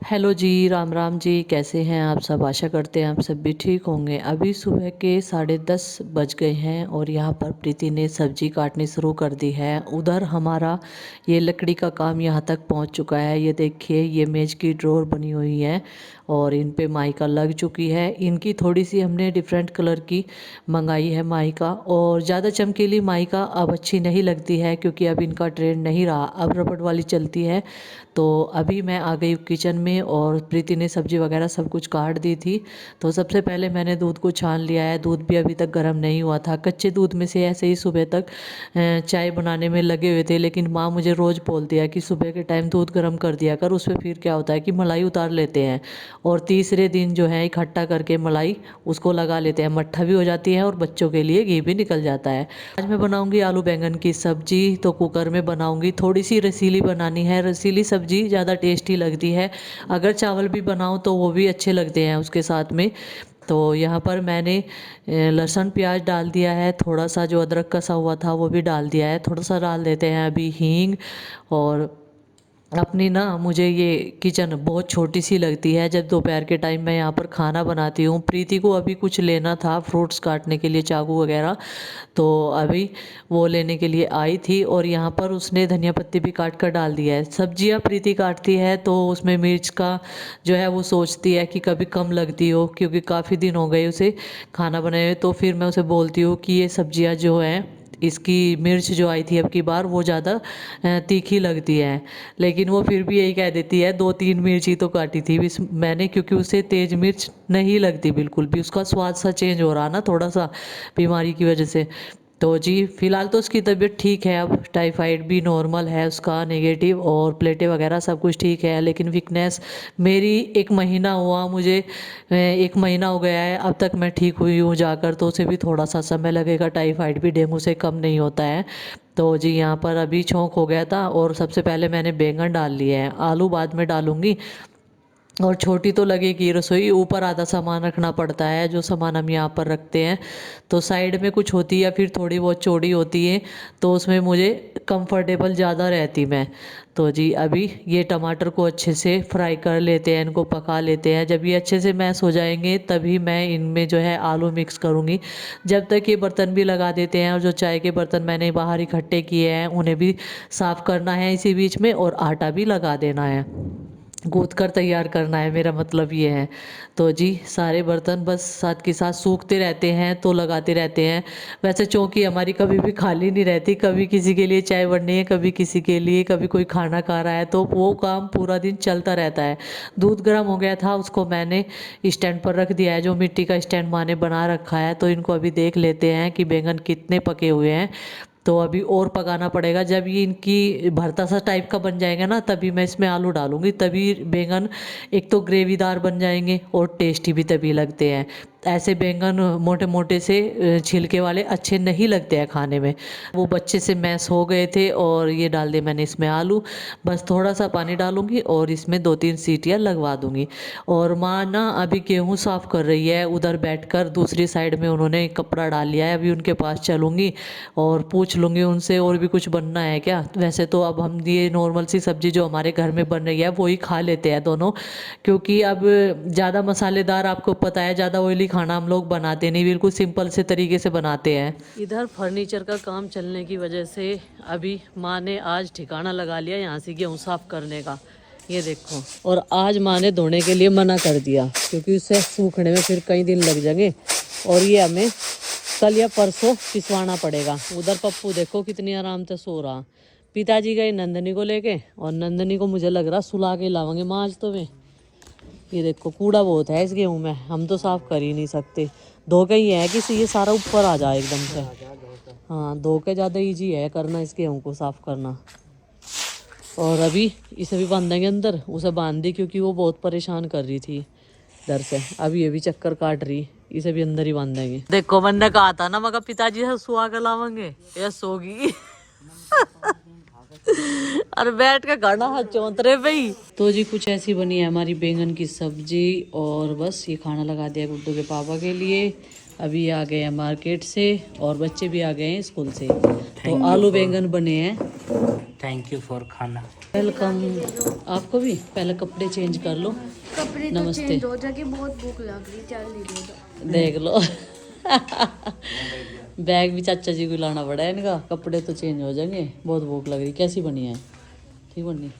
Hello जी, राम राम जी। कैसे हैं आप सब? आशा करते हैं आप सब भी ठीक होंगे। अभी सुबह के 10:30 बज गए हैं और यहाँ पर प्रीति ने सब्जी काटनी शुरू कर दी है। उधर हमारा ये लकड़ी का काम यहाँ तक पहुँच चुका है। ये देखिए, ये मेज की ड्रॉर बनी हुई है और इन पे माइका लग चुकी है। इनकी थोड़ी सी हमने डिफरेंट कलर की मंगाई है माइका, और ज़्यादा चमकीली माइका अब अच्छी नहीं लगती है क्योंकि अब इनका ट्रेंड नहीं रहा, अब रबड़ वाली चलती है। तो अभी मैं आ गई किचन में और प्रीति ने सब्ज़ी वगैरह सब कुछ काट दी थी। तो सबसे पहले मैंने दूध को छान लिया है। दूध भी अभी तक गर्म नहीं हुआ था। कच्चे दूध में से ऐसे ही सुबह तक चाय बनाने में लगे हुए थे, लेकिन माँ मुझे रोज़ बोलती है कि सुबह के टाइम दूध गर्म कर दिया कर, उसमें फिर क्या होता है कि मलाई उतार लेते हैं और तीसरे दिन जो है इकट्ठा करके मलाई उसको लगा लेते हैं, मट्ठा भी हो जाती है और बच्चों के लिए घी भी निकल जाता है। आज मैं बनाऊंगी आलू बैंगन की सब्जी। तो कुकर में बनाऊंगी, थोड़ी सी रसीली बनानी है। रसीली सब्जी ज़्यादा टेस्टी लगती है। अगर चावल भी बनाऊं तो वो भी अच्छे लगते हैं उसके साथ में। तो यहाँ पर मैंने लहसुन प्याज डाल दिया है, थोड़ा सा जो अदरक कसा हुआ था वो भी डाल दिया है, थोड़ा सा डाल देते हैं अभी हींग। और अपनी ना, मुझे ये किचन बहुत छोटी सी लगती है जब दोपहर के टाइम मैं यहाँ पर खाना बनाती हूँ। प्रीति को अभी कुछ लेना था, फ्रूट्स काटने के लिए चाकू वगैरह, तो अभी वो लेने के लिए आई थी और यहाँ पर उसने धनिया पत्ती भी काट कर डाल दिया है। सब्जियाँ प्रीति काटती है तो उसमें मिर्च का जो है वो सोचती है कि कभी कम लगती हो, क्योंकि काफ़ी दिन हो गए उसे खाना बनाए हुए। तो फिर मैं उसे बोलती हूँ कि ये सब्जियाँ जो हैं, इसकी मिर्च जो आई थी अब की बार वो ज़्यादा तीखी लगती है। लेकिन वो फिर भी यही कह देती है 2-3 मिर्च ही तो काटी थी मैंने, क्योंकि उसे तेज़ मिर्च नहीं लगती बिल्कुल भी। उसका स्वाद सा चेंज हो रहा ना थोड़ा सा, बीमारी की वजह से। तो जी फ़िलहाल तो उसकी तबीयत ठीक है, अब टाइफाइड भी नॉर्मल है उसका, नेगेटिव, और प्लेटें वगैरह सब कुछ ठीक है। लेकिन वीकनेस मेरी 1 महीना हुआ मुझे, 1 महीना हो गया है अब तक मैं ठीक हुई हूँ जाकर, तो उसे भी थोड़ा सा समय लगेगा। टाइफाइड भी डेंगू से कम नहीं होता है। तो जी यहाँ पर अभी छौंक हो गया था और सबसे पहले मैंने बैंगन डाल लिए हैं, आलू बाद में डालूंगी। और छोटी तो लगेगी रसोई, ऊपर आधा सामान रखना पड़ता है जो सामान हम यहाँ पर रखते हैं। तो साइड में कुछ होती है या फिर थोड़ी बहुत चौड़ी होती है, तो उसमें मुझे कंफर्टेबल ज़्यादा रहती मैं। तो जी अभी ये टमाटर को अच्छे से फ्राई कर लेते हैं, इनको पका लेते हैं। जब ये अच्छे से मैश हो जाएंगे तभी मैं इनमें जो है आलू मिक्स करूँगी। जब तक ये बर्तन भी लगा देते हैं, और जो चाय के बर्तन मैंने बाहर इकट्ठे किए हैं उन्हें भी साफ़ करना है इसी बीच में, और आटा भी लगा देना है, गूँथ कर तैयार करना है, मेरा मतलब ये है। तो जी सारे बर्तन बस साथ के साथ सूखते रहते हैं तो लगाते रहते हैं। वैसे चौकी हमारी कभी भी खाली नहीं रहती, कभी किसी के लिए चाय बननी है, कभी किसी के लिए, कभी कोई खाना खा रहा है, तो वो काम पूरा दिन चलता रहता है। दूध गर्म हो गया था, उसको मैंने स्टैंड पर रख दिया है, जो मिट्टी का स्टैंड माँ ने बना रखा है। तो इनको अभी देख लेते हैं कि बैंगन कितने पके हुए हैं। तो अभी और पकाना पड़ेगा। जब ये इनकी भरता सा टाइप का बन जाएगा ना, तभी मैं इसमें आलू डालूंगी, तभी बैंगन एक तो ग्रेवीदार बन जाएंगे और टेस्टी भी तभी लगते हैं। ऐसे बैंगन मोटे मोटे से छिलके वाले अच्छे नहीं लगते हैं खाने में। वो बच्चे से मैश हो गए थे और ये डाल दिए मैंने इसमें आलू। बस थोड़ा सा पानी डालूंगी और इसमें 2-3 सीटियाँ लगवा दूंगी। और माँ ना अभी गेहूँ साफ़ कर रही है उधर बैठकर, दूसरी साइड में उन्होंने कपड़ा डाल लिया है। अभी उनके पास चलूँगी और पूछ लूँगी उनसे और भी कुछ बनना है क्या। वैसे तो अब हम ये नॉर्मल सी सब्ज़ी जो हमारे घर में बन रही है वो ही खा लेते हैं दोनों, क्योंकि अब ज़्यादा मसालेदार, आपको पता है, ज़्यादा ऑयली खाना हम लोग बनाते नहीं, बिल्कुल सिंपल से तरीके से बनाते हैं। इधर फर्नीचर का काम चलने की वजह से अभी माँ ने आज ठिकाना लगा लिया यहाँ से गेहूँ साफ़ करने का, ये देखो। और आज माँ ने धोने के लिए मना कर दिया क्योंकि उससे सूखने में फिर कई दिन लग जाएंगे, और ये हमें कल या परसों पिसवाना पड़ेगा। उधर पप्पू देखो कितनी आराम से सो रहा। पिताजी गए नंदनी को लेके, और नंदनी को मुझे लग रहा सुला के लावांगे माँ आज तो। मैं ये देखो कूड़ा बहुत है इस गेहूँ में, हम तो साफ कर ही नहीं सकते। धो के ही है कि ये सारा ऊपर आ जाए एकदम से। हाँ, धो के ज़्यादा ईजी है करना इस गेहूँ को साफ करना। और अभी इसे भी बांधेंगे अंदर, उसे बांध दी क्योंकि वो बहुत परेशान कर रही थी डर से। अभी ये भी चक्कर काट रही, इसे भी अंदर ही बांधेंगे। देखो मैंने कहा था ना, मगर पिताजी से सुहा कर लावांगे, ये सोगी। और बैठ के गाना हाथ चौंत रहे भाई। तो जी कुछ ऐसी बनी है हमारी बैंगन की सब्जी, और बस ये खाना लगा दिया गुड्डू के पापा के लिए। अभी आ गए हैं मार्केट से और बच्चे भी आ गए हैं स्कूल से। तो आलू बैंगन बने हैं। थैंक यू फॉर खाना। वेलकम। आपको भी पहले कपड़े चेंज कर लो। कपड़े तो नमस्ते। चेंज हो जाके बहुत भूख लग रही, चल नहीं दो। देख लो। बैग भी चाचा जी को लाना पड़ा है इनका, कपड़े तो चेंज हो जाएंगे। बहुत भूख लग रही। कैसी बनी है? ठीक बनी।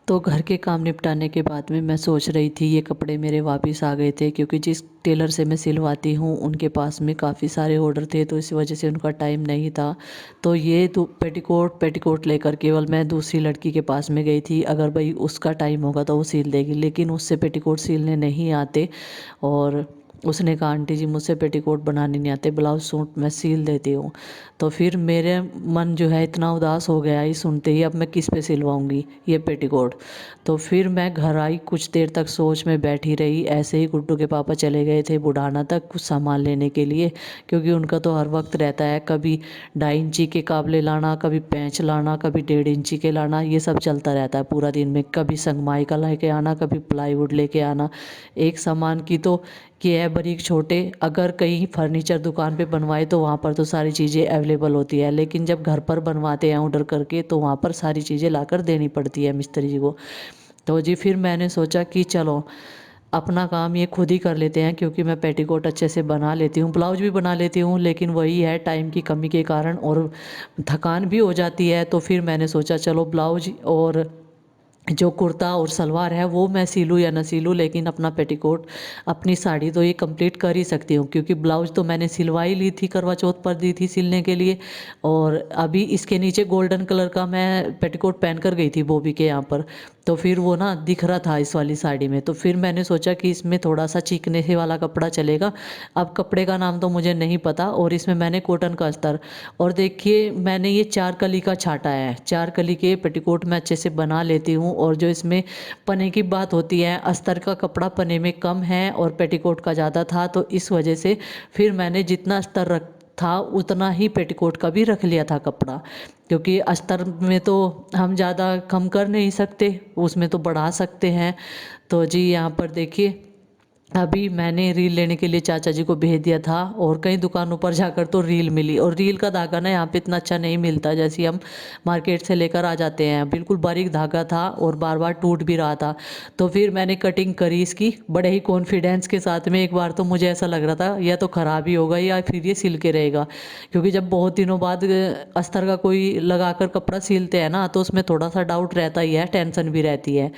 तो घर के काम निपटाने के बाद में मैं सोच रही थी ये कपड़े मेरे वापस आ गए थे, क्योंकि जिस टेलर से मैं सिलवाती हूँ उनके पास में काफ़ी सारे ऑर्डर थे, तो इस वजह से उनका टाइम नहीं था। तो ये तो पेटीकोट पेटीकोट लेकर केवल मैं दूसरी लड़की के पास में गई थी। अगर भाई उसका टाइम होगा तो वो सिल देगी, लेकिन उससे पेटीकोट सिलने नहीं आते। और उसने कहा आंटी जी मुझसे पेटीकोट बनाने नहीं आते, ब्लाउज सूट मैं सिल देती हूँ। तो फिर मेरे मन जो है इतना उदास हो गया ये सुनते ही, अब मैं किस पे सिलवाऊंगी ये पेटीकोट। तो फिर मैं घर आई, कुछ देर तक सोच में बैठी रही। ऐसे ही गुड्डू के पापा चले गए थे बुढ़ाना तक कुछ सामान लेने के लिए, क्योंकि उनका तो हर वक्त रहता है, कभी 2.5 इंची के काबले लाना, कभी पैंच लाना, कभी 1.5 इंची के लाना, ये सब चलता रहता है पूरा दिन में। कभी संगमाई का लेके आना, कभी प्लाईवुड लेके आना। एक सामान की तो कि है बारीक छोटे, अगर कहीं फर्नीचर दुकान पे बनवाए तो वहाँ पर तो सारी चीज़ें अवेलेबल होती है, लेकिन जब घर पर बनवाते हैं ऑर्डर करके तो वहाँ पर सारी चीज़ें लाकर देनी पड़ती है मिस्त्री जी को। तो जी फिर मैंने सोचा कि चलो अपना काम ये खुद ही कर लेते हैं, क्योंकि मैं पेटीकोट अच्छे से बना लेती हूँ, ब्लाउज भी बना लेती हूँ, लेकिन वही है टाइम की कमी के कारण और थकान भी हो जाती है। तो फिर मैंने सोचा चलो ब्लाउज और जो कुर्ता और सलवार है वो मैं सिलूँ या ना सिलूँ, लेकिन अपना पेटीकोट अपनी साड़ी तो ये कंप्लीट कर ही सकती हूँ, क्योंकि ब्लाउज तो मैंने सिलवाई ली थी, करवा चौथ पर दी थी सिलने के लिए। और अभी इसके नीचे गोल्डन कलर का मैं पेटीकोट पहन कर गई थी बॉबी के यहाँ पर, तो फिर वो ना दिख रहा था इस वाली साड़ी में। तो फिर मैंने सोचा कि इसमें थोड़ा सा चिकने से वाला कपड़ा चलेगा। अब कपड़े का नाम तो मुझे नहीं पता, और इसमें मैंने कॉटन का अस्तर, और देखिए मैंने ये 4 कली का छाटा है। 4 कली के पेटीकोट मैं अच्छे से बना लेती हूँ। और जो इसमें पने की बात होती है, अस्तर का कपड़ा पने में कम है और पेटीकोट का ज़्यादा था, तो इस वजह से फिर मैंने जितना अस्तर रख था उतना ही पेटीकोट का भी रख लिया था कपड़ा, क्योंकि अस्तर में तो हम ज़्यादा कम कर नहीं सकते, उसमें तो बढ़ा सकते हैं। तो जी यहाँ पर देखिए अभी मैंने रील लेने के लिए चाचा जी को भेज दिया था, और कई दुकानों पर जाकर तो रील मिली, और रील का धागा ना यहाँ पे इतना अच्छा नहीं मिलता जैसे हम मार्केट से लेकर आ जाते हैं। बिल्कुल बारीक धागा था और बार बार टूट भी रहा था। तो फिर मैंने कटिंग करी इसकी बड़े ही कॉन्फिडेंस के साथ में। एक बार तो मुझे ऐसा लग रहा था या तो ख़राब ही होगा या फिर ये सिल के रहेगा, क्योंकि जब बहुत दिनों बाद अस्तर का कोई लगाकर कपड़ा सिलते हैं ना, तो उसमें थोड़ा सा डाउट रहता ही है, टेंशन भी रहती है,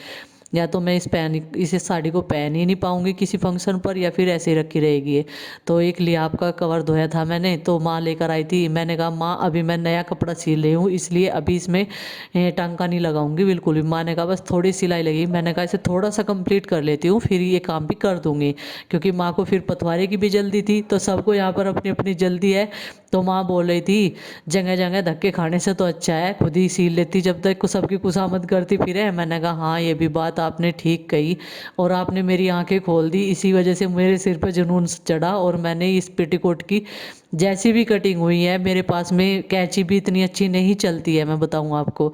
या तो मैं इस साड़ी को पहन ही नहीं पाऊंगी किसी फंक्शन पर, या फिर ऐसे ही रखी रहेगी ये। तो एक लियाब का कवर धोया था मैंने, तो माँ लेकर आई थी। मैंने कहा माँ अभी मैं नया कपड़ा सिल रही हूँ, इसलिए अभी इसमें टांका नहीं लगाऊंगी बिल्कुल भी। माँ ने कहा बस थोड़ी सिलाई लगी। मैंने कहा इसे थोड़ा सा कंप्लीट कर लेती हूँ फिर ये काम भी कर दूंगी, क्योंकि माँ को फिर पतवारे की भी जल्दी थी, तो सबको यहाँ पर अपनी अपनी जल्दी है। तो माँ बोल रही थी जगह जगह धक्के खाने से तो अच्छा है खुद ही सिल लेती, जब तक सबकी खुशामद करती फिरे। मैंने कहा हाँ ये भी बात आपने ठीक कही, और आपने मेरी आंखें खोल दी। इसी वजह से मेरे सिर पर जुनून चढ़ा, और मैंने इस पेटीकोट की जैसी भी कटिंग हुई है, मेरे पास में कैंची भी इतनी अच्छी नहीं चलती है मैं बताऊँ आपको।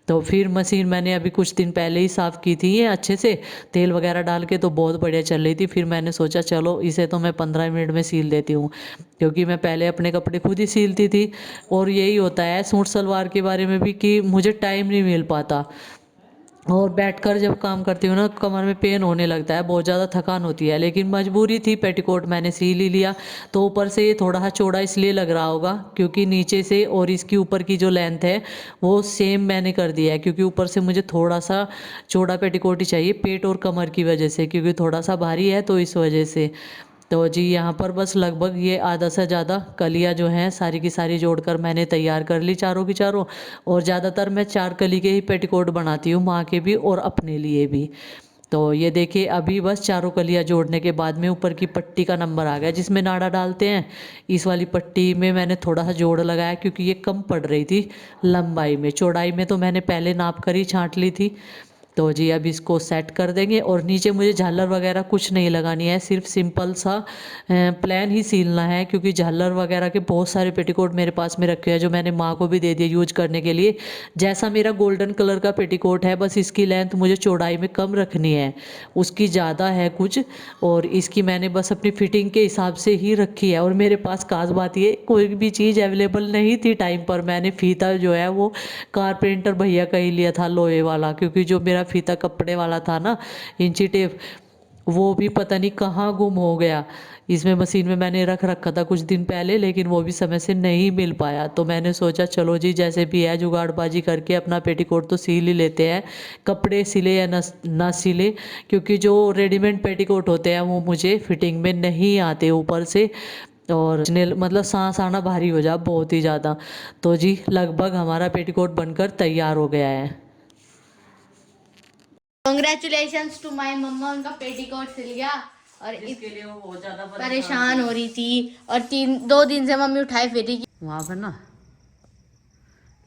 तो फिर मशीन मैंने अभी कुछ दिन पहले ही साफ़ की थी ये अच्छे से तेल वगैरह डाल के, तो बहुत बढ़िया चल रही थी। फिर मैंने सोचा चलो इसे तो मैं 15 मिनट में सील देती हूँ, क्योंकि मैं पहले अपने कपड़े खुद ही सीलती थी। और यही होता है सूट सलवार के बारे में भी कि मुझे टाइम नहीं मिल पाता, और बैठकर जब काम करती हूँ ना कमर में पेन होने लगता है, बहुत ज़्यादा थकान होती है। लेकिन मजबूरी थी, पेटीकोट मैंने सी ही लिया। तो ऊपर से ये थोड़ा सा चौड़ा इसलिए लग रहा होगा क्योंकि नीचे से और इसकी ऊपर की जो लेंथ है वो सेम मैंने कर दिया है, क्योंकि ऊपर से मुझे थोड़ा सा चौड़ा पेटीकोट ही चाहिए पेट और कमर की वजह से, क्योंकि थोड़ा सा भारी है तो इस वजह से। तो जी यहाँ पर बस लगभग ये आधा से ज़्यादा कलियाँ जो हैं सारी की सारी जोड़कर मैंने तैयार कर ली चारों की चारों। और ज़्यादातर मैं 4 कली के ही पेटीकोट बनाती हूँ, माँ के भी और अपने लिए भी। तो ये देखिए अभी बस चारों कलियाँ जोड़ने के बाद में ऊपर की पट्टी का नंबर आ गया जिसमें नाड़ा डालते हैं। इस वाली पट्टी में मैंने थोड़ा सा जोड़ लगाया क्योंकि ये कम पड़ रही थी लंबाई में। चौड़ाई में तो मैंने पहले नाप कर ही छांट ली थी। तो जी अब इसको सेट कर देंगे। और नीचे मुझे झालर वगैरह कुछ नहीं लगानी है, सिर्फ सिंपल सा प्लान ही सीलना है, क्योंकि झालर वगैरह के बहुत सारे पेटीकोट मेरे पास में रखे हैं जो मैंने माँ को भी दे दिए यूज करने के लिए। जैसा मेरा गोल्डन कलर का पेटीकोट है, बस इसकी लेंथ मुझे चौड़ाई में कम रखनी है, उसकी ज़्यादा है कुछ, और इसकी मैंने बस अपनी फिटिंग के हिसाब से ही रखी है। और मेरे पास खास बात ये, कोई भी चीज़ अवेलेबल नहीं थी टाइम पर, मैंने फीता जो है वो कारपेंटर भैया का ही लिया था, लोहे वाला, क्योंकि जो मेरा फीता कपड़े वाला था ना, इंची टेप, वो भी पता नहीं कहाँ गुम हो गया। इसमें मशीन में मैंने रख रखा था कुछ दिन पहले, लेकिन वो भी समय से नहीं मिल पाया। तो मैंने सोचा चलो जी जैसे भी है जुगाड़बाजी करके अपना पेटीकोट तो सील ही लेते हैं, कपड़े सिले या ना सिले, क्योंकि जो रेडीमेड पेटीकोट होते हैं वो मुझे फिटिंग में नहीं आते ऊपर से, और मतलब सांस आना भारी हो जा बहुत ही ज़्यादा। तो जी लगभग हमारा पेटीकोट बनकर तैयार हो गया है। कॉन्ग्रेचुलेशंस टू माय मम्मा, उनका पेटीकोट सिल गया। और इसके लिए वो बहुत ज़्यादा परेशान हो रही थी, और 2 दिन से मम्मी उठाए फिरी। वहाँ पर ना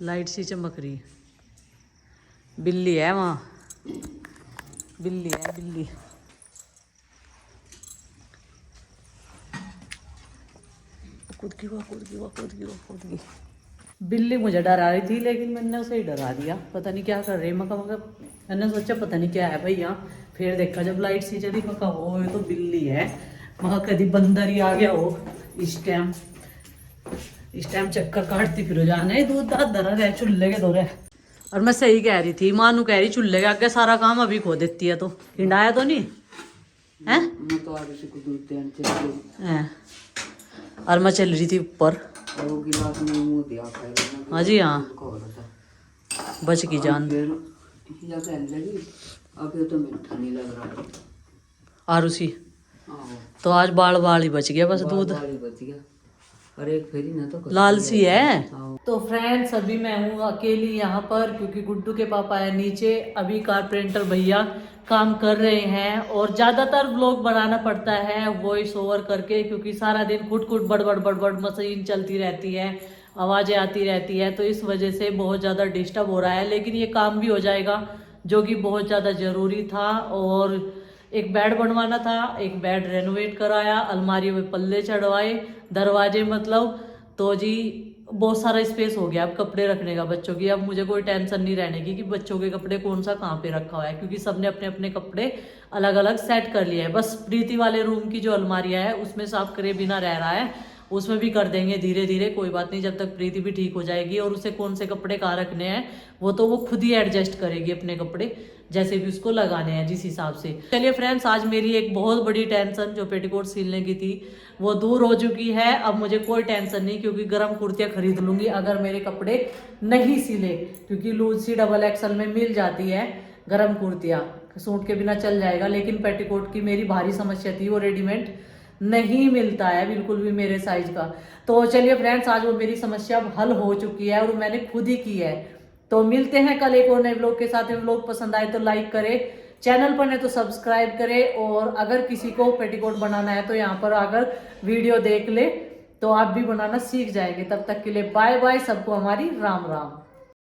लाइट सी चमक रही है, बिल्ली है वहाँ, बिल्ली है बिल्ली। कूद गई। बिल्ली मुझे डरा रही थी, लेकिन मैंने उसे ही डरा दिया, पता नहीं क्या कर रही है। मगर मैंने सोचा पता नहीं क्या है भाई यहाँ, फिर देखा जब लाइट सी चली, मका हो ये तो बिल्ली है, मका कभी बंदर ही आ गया हो। इस टाइम चक्कर काटती फिर जाने दूध दाद धरा रहे चूल्हे के दौरे। और मैं सही कह रही थी, मानू कह रही चूल्हे के आगे सारा काम अभी खो देती है, तो हिंडाया तो नहीं है। और मैं चल रही थी ऊपर। हाँ जी हाँ, बच की जान। आरुषि तो आज बाल बाल ही बच गया, बस दूध लालसी है। तो फ्रेंड्स अभी मैं हूँ अकेली यहाँ पर, क्योंकि गुड्डू के पापा है नीचे, अभी कारपेंटर भैया काम कर रहे हैं। और ज़्यादातर व्लॉग बनाना पड़ता है वॉइस ओवर करके, क्योंकि सारा दिन कुट कुट बड़बड़ बड़बड़ मशीन चलती रहती है, आवाज़ें आती रहती है, तो इस वजह से बहुत ज़्यादा डिस्टर्ब हो रहा है। लेकिन ये काम भी हो जाएगा, जो कि बहुत ज़्यादा ज़रूरी था। और एक बेड बनवाना था, एक बेड रेनोवेट कराया, अलमारियों में पल्ले चढ़वाए, दरवाजे मतलब, तो जी बहुत सारा स्पेस हो गया अब कपड़े रखने का बच्चों की। अब मुझे कोई टेंशन नहीं रहने की कि बच्चों के कपड़े कौन सा कहाँ पे रखा हुआ है, क्योंकि सबने अपने अपने कपड़े अलग अलग सेट कर लिए है। बस प्रीति वाले रूम की जो अलमारियाँ है उसमें साफ करे बिना रह रहा है, उसमें भी कर देंगे धीरे धीरे, कोई बात नहीं, जब तक प्रीति भी ठीक हो जाएगी। और उसे कौन से कपड़े कहाँ रखने हैं वो तो वो खुद ही एडजस्ट करेगी, अपने कपड़े जैसे भी उसको लगाने हैं जिस हिसाब से। चलिए फ्रेंड्स, आज मेरी एक बहुत बड़ी टेंशन जो पेटीकोट सिलने की थी वो दूर हो चुकी है। अब मुझे कोई टेंशन नहीं, क्योंकि गर्म कुर्तियाँ खरीद लूंगी अगर मेरे कपड़े नहीं सिले, क्योंकि लूज सी डबल एक्सल में मिल जाती है गर्म कुर्तियाँ, सूट के बिना चल जाएगा। लेकिन पेटीकोट की मेरी भारी समस्या थी, वो रेडीमेड नहीं मिलता है बिल्कुल भी मेरे साइज का। तो चलिए फ्रेंड्स, आज वो मेरी समस्या अब हल हो चुकी है और मैंने खुद ही की है। तो मिलते हैं कल एक और नए व्लॉग के साथ। व्लॉग पसंद आए तो लाइक करें, चैनल पर नहीं तो सब्सक्राइब करें, और अगर किसी को पेटीकोट बनाना है तो यहाँ पर आकर वीडियो देख ले, तो आप भी बनाना सीख जाएंगे। तब तक के लिए बाय बाय, सबको हमारी राम राम।